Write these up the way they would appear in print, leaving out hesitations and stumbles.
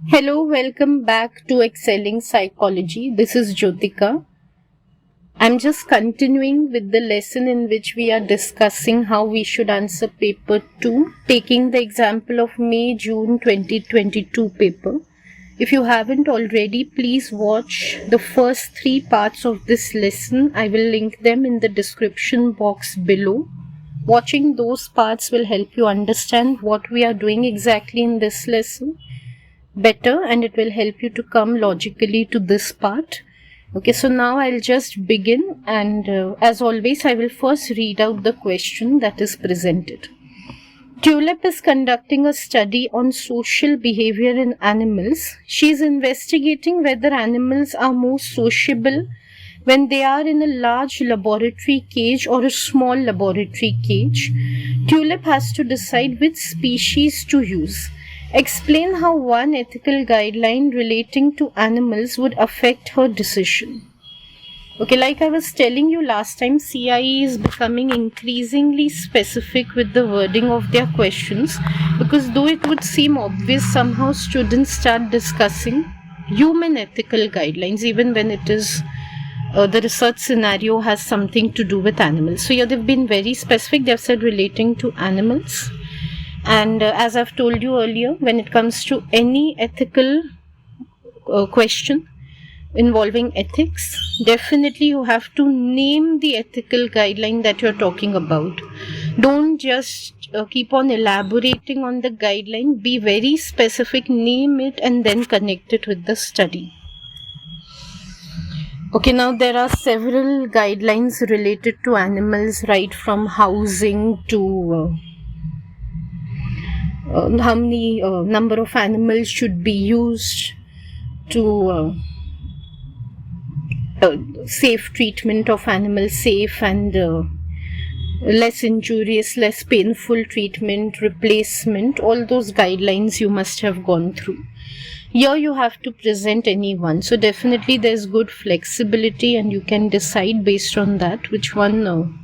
Hello, welcome back to Excelling Psychology. This is Jyotika. I'm just continuing with the lesson in which we are discussing how we should answer paper 2, taking the example of May-June 2022 paper. If you haven't already, please watch the first 3 parts of this lesson. I will link them in the description box below. Watching those parts will help you understand what we are doing exactly in this lesson better, and it will help you to come logically to this part. Okay, so now I'll just begin, and as always I will first read out the question that is presented. Tulip is conducting a study on social behavior in animals. She is investigating whether animals are more sociable when they are in a large laboratory cage or a small laboratory cage. Tulip has to decide which species to use. Explain how one ethical guideline relating to animals would affect her decision. Okay, like I was telling you last time, CIE is becoming increasingly specific with the wording of their questions, because though it would seem obvious, somehow students start discussing human ethical guidelines even when it is the research scenario has something to do with animals. So here they've been very specific. They've said relating to animals. And as I've told you earlier, when it comes to any ethical question involving ethics, definitely you have to name the ethical guideline that you're talking about. Don't just keep on elaborating on the guideline. Be very specific, name it, and then connect it with the study. Okay, now there are several guidelines related to animals, right from housing to how many number of animals should be used, to safe treatment of animals, safe and less injurious, less painful treatment, replacement. All those guidelines you must have gone through. Here you have to present any one, so definitely there's good flexibility and you can decide based on that which one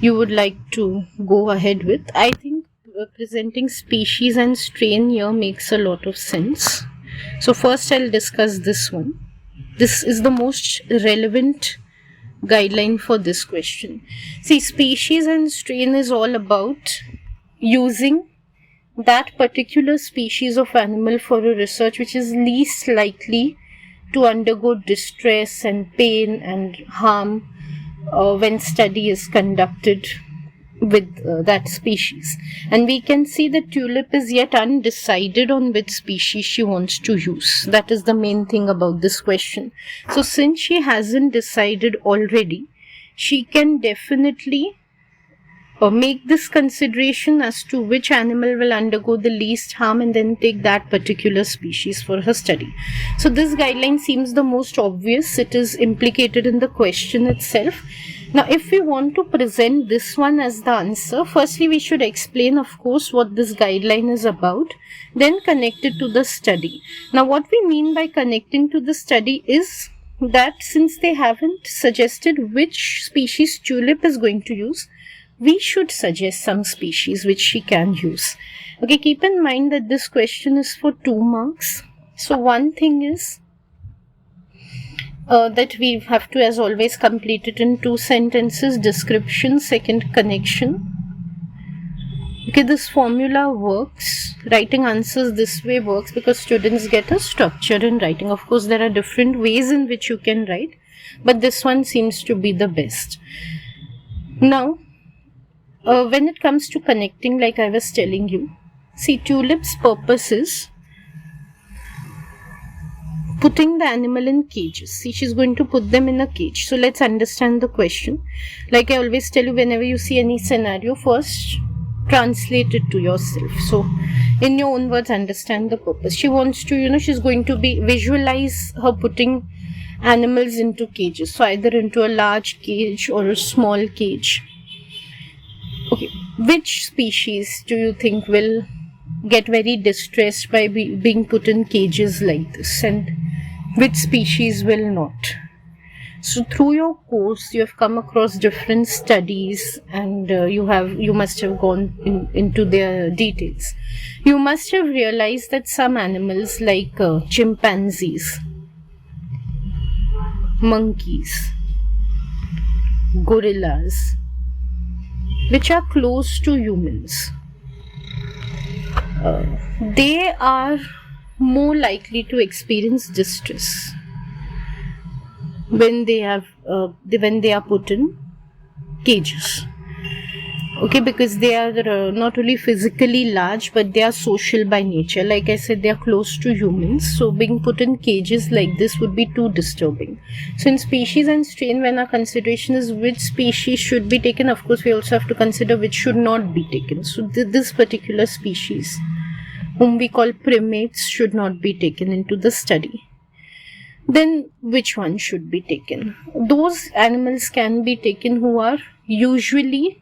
you would like to go ahead with. I think presenting species and strain here makes a lot of sense. So first I'll discuss this one. This is the most relevant guideline for this question. See, species and strain is all about using that particular species of animal for a research which is least likely to undergo distress and pain and harm when study is conducted with that species. And we can see that Tulip is yet undecided on which species she wants to use. That is the main thing about this question. So since she hasn't decided already, she can definitely make this consideration as to which animal will undergo the least harm and then take that particular species for her study. So this guideline seems the most obvious. It is implicated in the question itself. Now, if we want to present this one as the answer, firstly we should explain, of course, what this guideline is about, then connect it to the study. Now, what we mean by connecting to the study is that since they haven't suggested which species Tulip is going to use, we should suggest some species which she can use. Okay, keep in mind that this question is for 2 marks. So one thing is that we have to, as always, complete it in 2 sentences, description, second connection. Okay, this formula works. Writing answers this way works because students get a structure in writing. Of course, there are different ways in which you can write, but this one seems to be the best. Now, when it comes to connecting, like I was telling you, see, Tulip's purpose is putting the animal in cages. See, she's going to put them in a cage. So let's understand the question. Like I always tell you, whenever you see any scenario, first translate it to yourself. So in your own words, understand the purpose. She wants to, she's going to visualize her putting animals into cages. So either into a large cage or a small cage. Okay, which species do you think will get very distressed by being put in cages like this, and which species will not? So through your course, you have come across different studies, and you must have gone into their details. You must have realized that some animals like chimpanzees, monkeys, gorillas, which are close to humans, they are more likely to experience distress when they are put in cages. Okay, because they are not only physically large, but they are social by nature. Like I said, they are close to humans, so being put in cages like this would be too disturbing. So in species and strain, when our consideration is which species should be taken, of course we also have to consider which should not be taken. So this particular species, whom we call primates, should not be taken into the study. Then which one should be taken? Those animals can be taken who are usually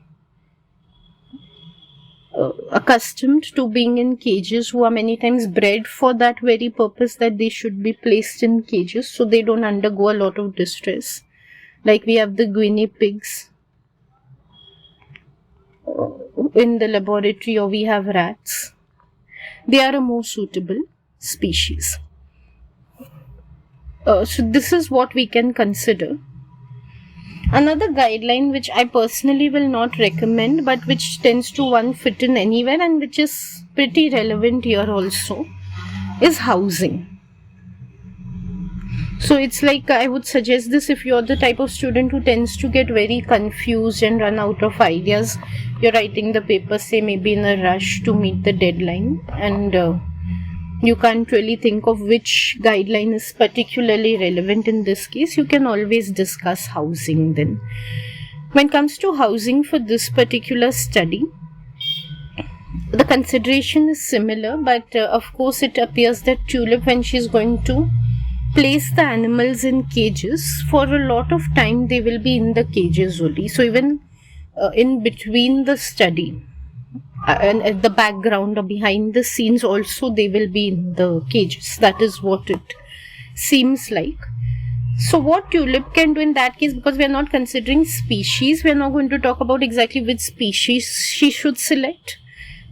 accustomed to being in cages, who are many times bred for that very purpose, that they should be placed in cages so they don't undergo a lot of distress. Like we have the guinea pigs in the laboratory, or we have rats. They are a more suitable species. So this is what we can consider. Another guideline which I personally will not recommend, but which tends to fit in anywhere and which is pretty relevant here also, is housing. So it's like, I would suggest this if you're the type of student who tends to get very confused and run out of ideas. You're writing the paper, say maybe in a rush to meet the deadline, and you can't really think of which guideline is particularly relevant in this case. You can always discuss housing then. When it comes to housing for this particular study, the consideration is similar, but of course it appears that Tulip, when she's going to place the animals in cages, for a lot of time they will be in the cages only. So even in between the study, and at the background or behind the scenes also, they will be in the cages. That is what it seems like. So what Tulip can do in that case, because we are not considering species, we are not going to talk about exactly which species she should select,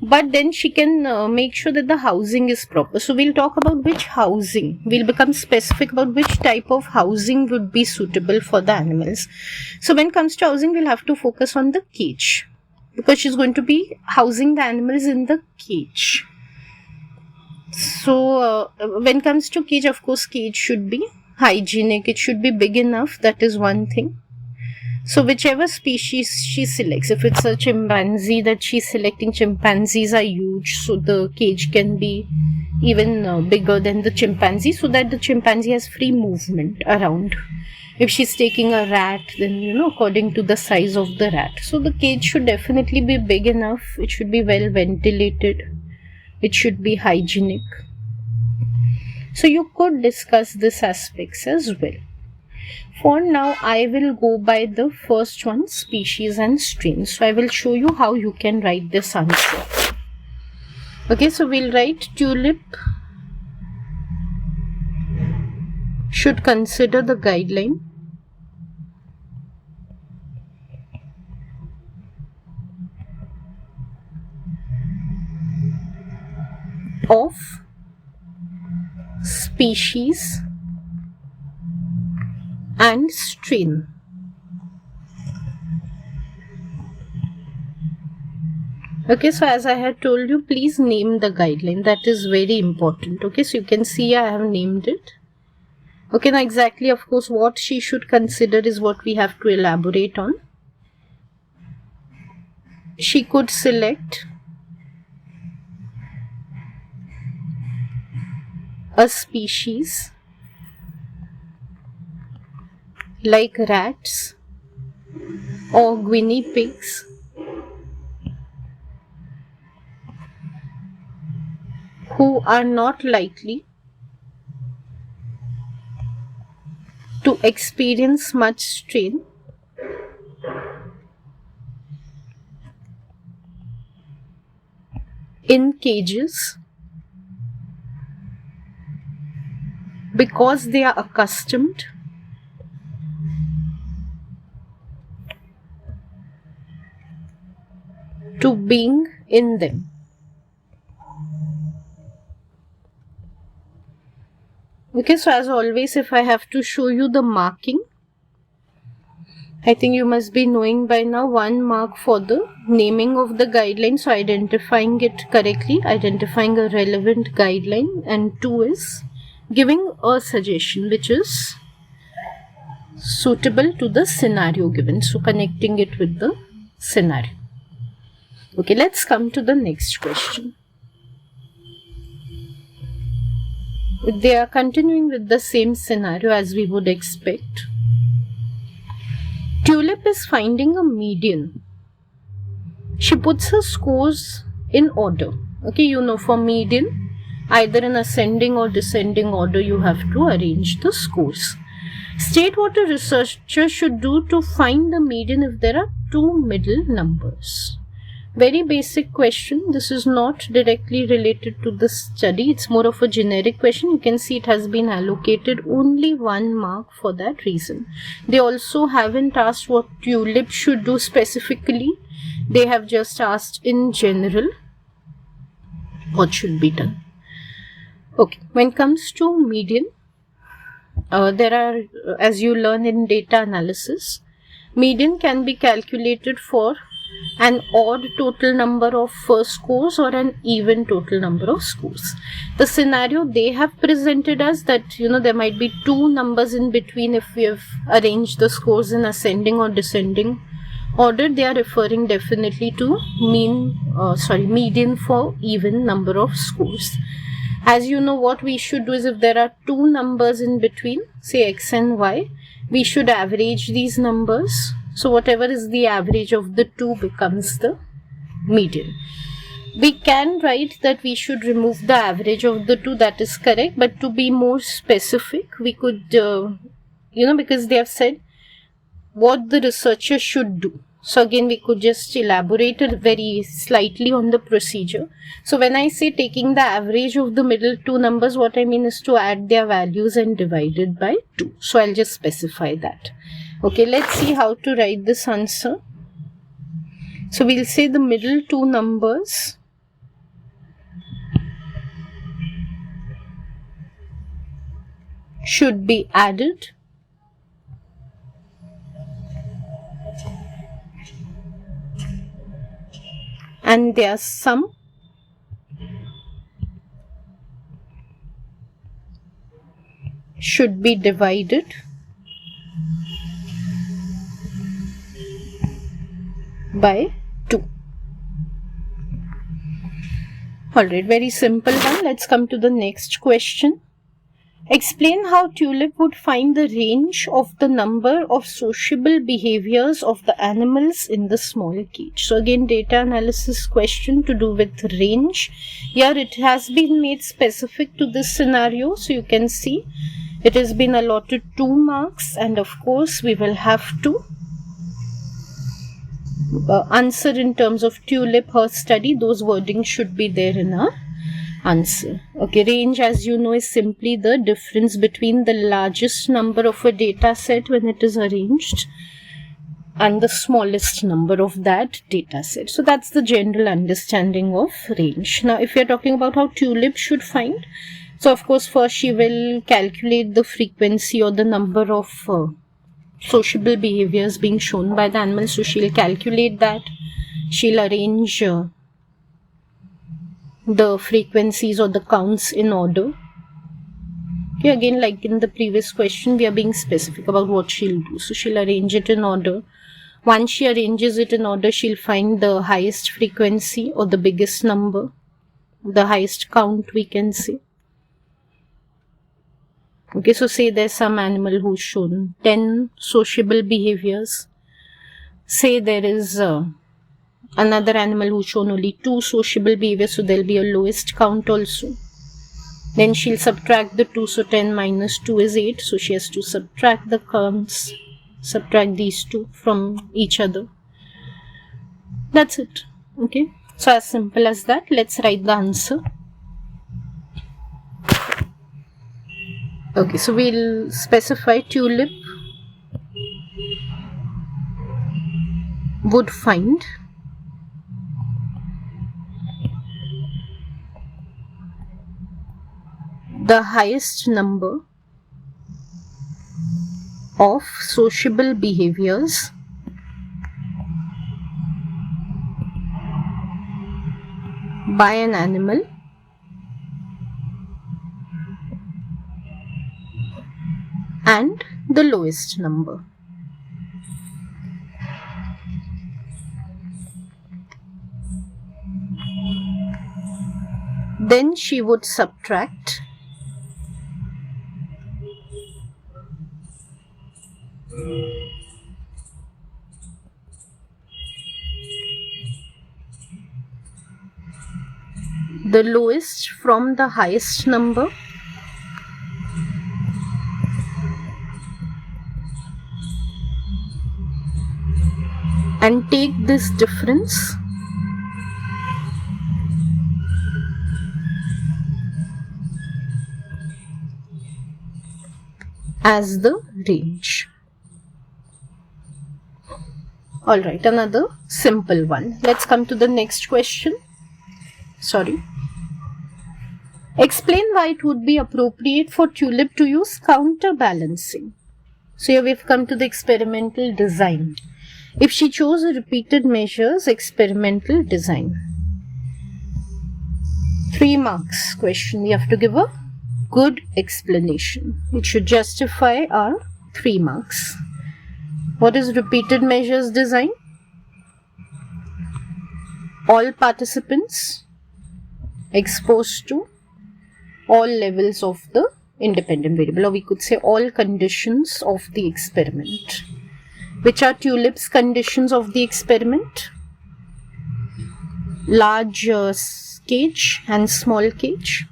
but then she can make sure that the housing is proper. So we'll talk about which housing, we'll become specific about which type of housing would be suitable for the animals. So when it comes to housing, we'll have to focus on the cage, because she's going to be housing the animals in the cage. So when it comes to cage, of course cage should be hygienic, it should be big enough, that is one thing. So whichever species she selects, if it's a chimpanzee that she's selecting, chimpanzees are huge, so the cage can be even bigger than the chimpanzee, so that the chimpanzee has free movement around. If she's taking a rat, then according to the size of the rat. So the cage should definitely be big enough, it should be well ventilated, it should be hygienic. So you could discuss these aspects as well. For now, I will go by the first one, species and strain. So I will show you how you can write this answer. Okay, so we'll write Tulip should consider the guideline of species and strain. Okay, so as I had told you, please name the guideline. That is very important. Okay, so you can see I have named it. Okay, now exactly, of course, what she should consider is what we have to elaborate on. She could select a species like rats or guinea pigs who are not likely to experience much strain in cages because they are accustomed to being in them. Okay, so as always, if I have to show you the marking, I think you must be knowing by now 1 mark for the naming of the guideline, so identifying it correctly, identifying a relevant guideline, and 2 is giving a suggestion which is suitable to the scenario given, so connecting it with the scenario. Okay, let's come to the next question. They are continuing with the same scenario as we would expect. Tulip is finding a median. She puts her scores in order. Okay, you know, for median, either in ascending or descending order, you have to arrange the scores. State what a researcher should do to find the median if there are 2 middle numbers. Very basic question. This is not directly related to the study. It's more of a generic question. You can see it has been allocated only 1 mark for that reason. They also haven't asked what Tulip should do specifically. They have just asked in general what should be done. Okay, when it comes to median, there are, as you learn in data analysis, median can be calculated for an odd total number of scores or an even total number of scores. The scenario they have presented us that, you know, there might be 2 numbers in between if we have arranged the scores in ascending or descending order. They are referring definitely to median for even number of scores. As you know, what we should do is if there are 2 numbers in between, say x and y, we should average these numbers. So whatever is the average of the 2 becomes the median. We can write that we should remove the average of the 2, that is correct, but to be more specific, we could, because they have said what the researcher should do. So again, we could just elaborate very slightly on the procedure. So when I say taking the average of the middle 2 numbers, what I mean is to add their values and divide it by 2. So I'll just specify that. Okay, let's see how to write this answer. So we'll say the middle 2 numbers should be added and their sum should be divided by 2. Alright, very simple one. Let's come to the next question. Explain how Tulip would find the range of the number of sociable behaviors of the animals in the small cage. So again, data analysis question to do with range. Here it has been made specific to this scenario. So you can see it has been allotted 2 marks, and of course we will have to answer in terms of Tulip, her study. Those wordings should be there in our answer. Okay, range, as you know, is simply the difference between the largest number of a data set when it is arranged and the smallest number of that data set. So that's the general understanding of range. Now, if we are talking about how Tulip should find, so of course first she will calculate the frequency or the number of sociable behaviors being shown by the animal. So she'll calculate that. She'll arrange the frequencies or the counts in order. Okay, again, like in the previous question, we are being specific about what she'll do. So she'll arrange it in order. Once she arranges it in order, she'll find the highest frequency or the biggest number, the highest count, we can say. Okay, so say there's some animal who's shown 10 sociable behaviors. Say there is another animal who's shown only 2 sociable behaviors, so there'll be a lowest count also. Then she'll subtract the 2, so 10 minus 2 is 8, so she has to subtract the counts, subtract these 2 from each other. That's it. Okay, so as simple as that. Let's write the answer. Okay, so we'll specify Tulip would find the highest number of sociable behaviors by an animal and the lowest number. Then she would subtract the lowest from the highest number and take this difference as the range. Alright, another simple one. Let's come to the next question. Explain why it would be appropriate for tulip to use counterbalancing. So here we've come to the experimental design. If she chose a repeated measures experimental design. 3 marks question. We have to give a good explanation. It should justify our 3 marks. What is repeated measures design? All participants exposed to all levels of the independent variable, or we could say all conditions of the experiment. Which are Tulip's conditions of the experiment? Large cage and small cage.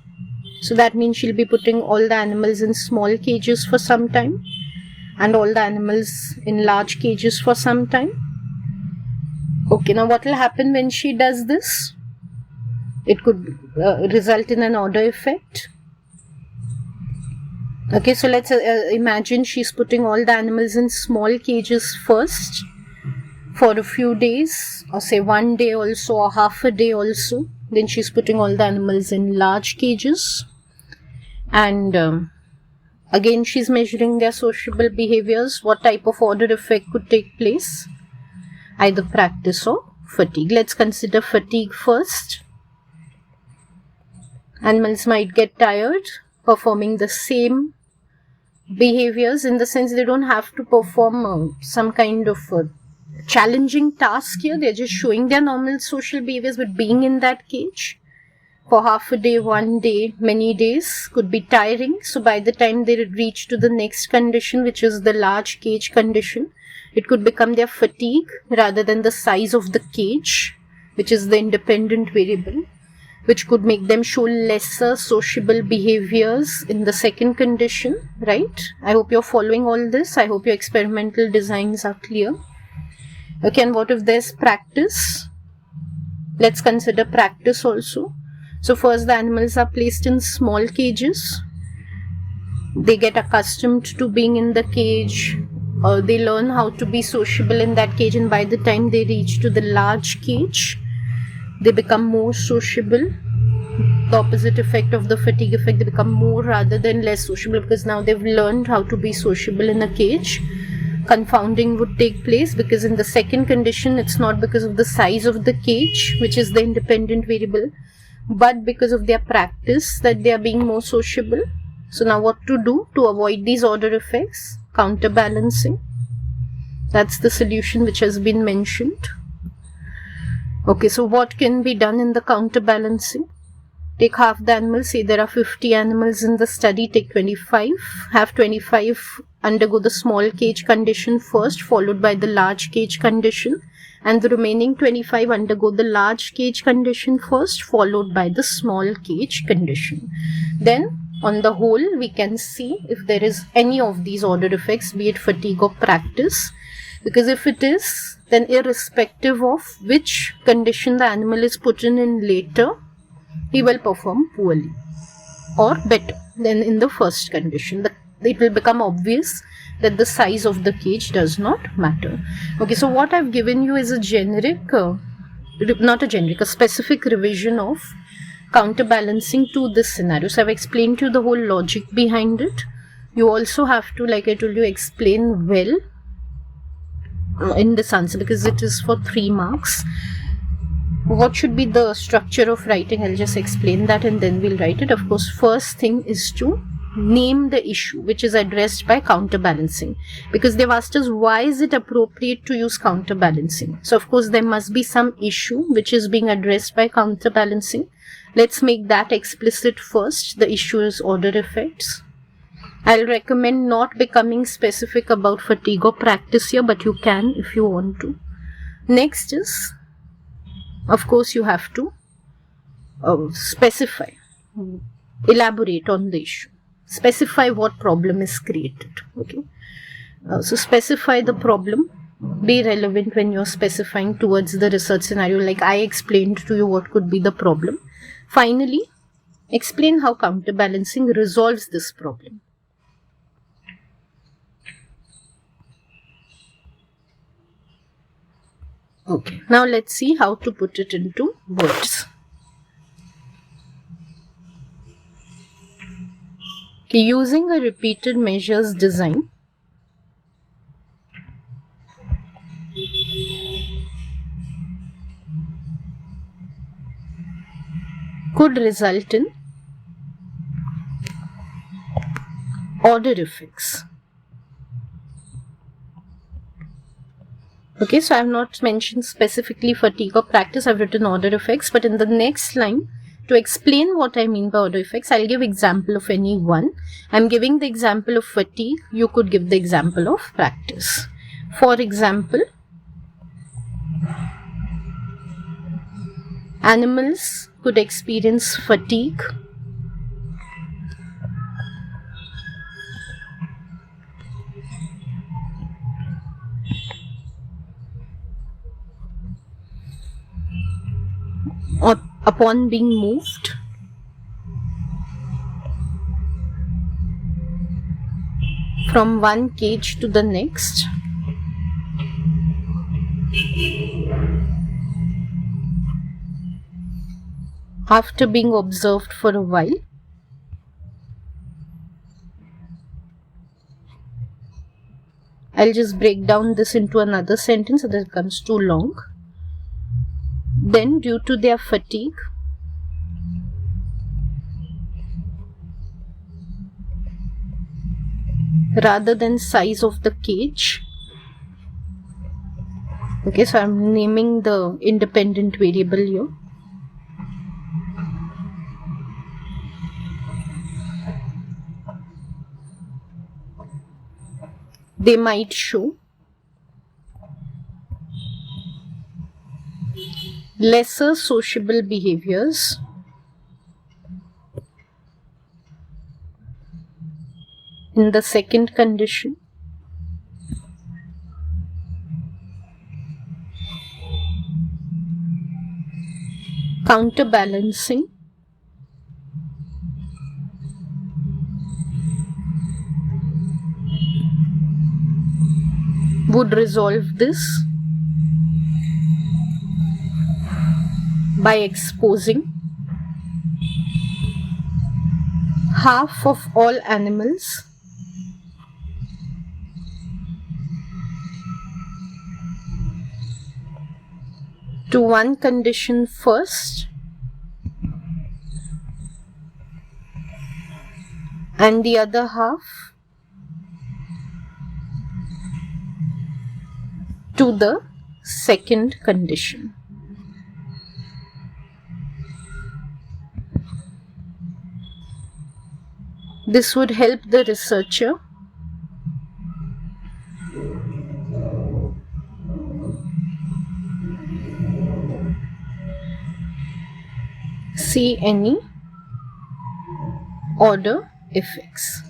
So that means she'll be putting all the animals in small cages for some time and all the animals in large cages for some time. Okay, now what will happen when she does this? It could result in an order effect. Okay, so let's imagine she's putting all the animals in small cages first for a few days, or say 1 day also, or half a day also. Then she's putting all the animals in large cages. And again she's measuring their sociable behaviors. What type of order effect could take place? Either practice or fatigue. Let's consider fatigue first. Animals might get tired performing the same behaviors, in the sense they don't have to perform some kind of challenging task here. They're just showing their normal social behaviors, but being in that cage for half a day, 1 day, many days could be tiring. So by the time they reach to the next condition, which is the large cage condition, it could become their fatigue rather than the size of the cage, which is the independent variable, which could make them show lesser sociable behaviors in the second condition, right? I hope you're following all this. I hope your experimental designs are clear. Okay, and what if there's practice? Let's consider practice also. So first the animals are placed in small cages. They get accustomed to being in the cage, or they learn how to be sociable in that cage, and by the time they reach to the large cage, they become more sociable. The opposite effect of the fatigue effect, they become more rather than less sociable, because now they've learned how to be sociable in a cage. Confounding would take place, because in the second condition it's not because of the size of the cage, which is the independent variable, but because of their practice that they are being more sociable. So now what to do to avoid these order effects? Counterbalancing. That's the solution which has been mentioned. Okay, so what can be done in the counterbalancing? Take half the animals, say there are 50 animals in the study, take 25, have 25 undergo the small cage condition first, followed by the large cage condition, and the remaining 25 undergo the large cage condition first, followed by the small cage condition. Then on the whole we can see if there is any of these order effects, be it fatigue or practice, because if it is, then irrespective of which condition the animal is put in later, he will perform poorly or better than in the first condition. It will become obvious that the size of the cage does not matter. Okay, so what I've given you is a generic, a specific revision of counterbalancing to this scenario. So I've explained to you the whole logic behind it. You also have to, like I told you, explain well in this answer because it is for 3 marks. What should be the structure of writing? I'll just explain that and then we'll write it. Of course, first thing is to name the issue which is addressed by counterbalancing, because they've asked us why is it appropriate to use counterbalancing. So of course there must be some issue which is being addressed by counterbalancing. Let's make that explicit first. The issue is order effects. I'll recommend not becoming specific about fatigue or practice here, but you can if you want to. Next is, of course, you have to specify, elaborate on the issue. Specify what problem is created. Okay. So specify the problem. Be relevant when you're specifying towards the research scenario. Like I explained to you what could be the problem. Finally, explain how counterbalancing resolves this problem. Okay. Now let's see how to put it into words. Okay, using a repeated measures design, could result in order effects. Okay, so I have not mentioned specifically fatigue or practice. I've written order effects, but in the next line, to explain what I mean by order effects, I'll give example of any one. I'm giving the example of fatigue. You could give the example of practice. For example, animals could experience fatigue upon being moved from one cage to the next after being observed for a while. I'll just break down this into another sentence so that it becomes too long. Then, due to their fatigue, rather than size of the cage, okay, so I'm naming the independent variable here. They might show lesser sociable behaviors in the second condition. Counterbalancing would resolve this by exposing half of all animals to one condition first and the other half to the second condition. This would help the researcher see any order effects.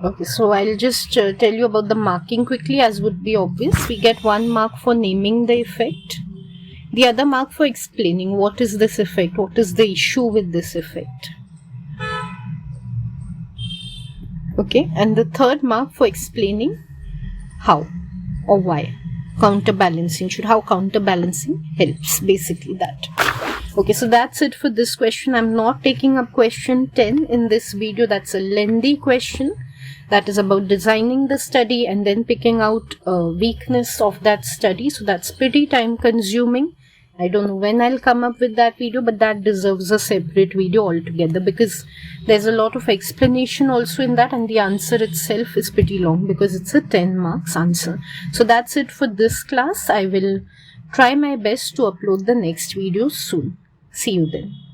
Okay, so I'll just tell you about the marking quickly, as would be obvious. We get 1 mark for naming the effect, the other mark for explaining what is this effect, what is the issue with this effect. Okay, and the third mark for explaining how or why. Counterbalancing how counterbalancing helps, basically that. Okay, so that's it for this question. I'm not taking up question 10 in this video. That's a lengthy question that is about designing the study and then picking out a weakness of that study. So that's pretty time consuming. I don't know when I'll come up with that video, but that deserves a separate video altogether because there's a lot of explanation also in that, and the answer itself is pretty long because it's a 10 marks answer. So that's it for this class. I will try my best to upload the next video soon. See you then.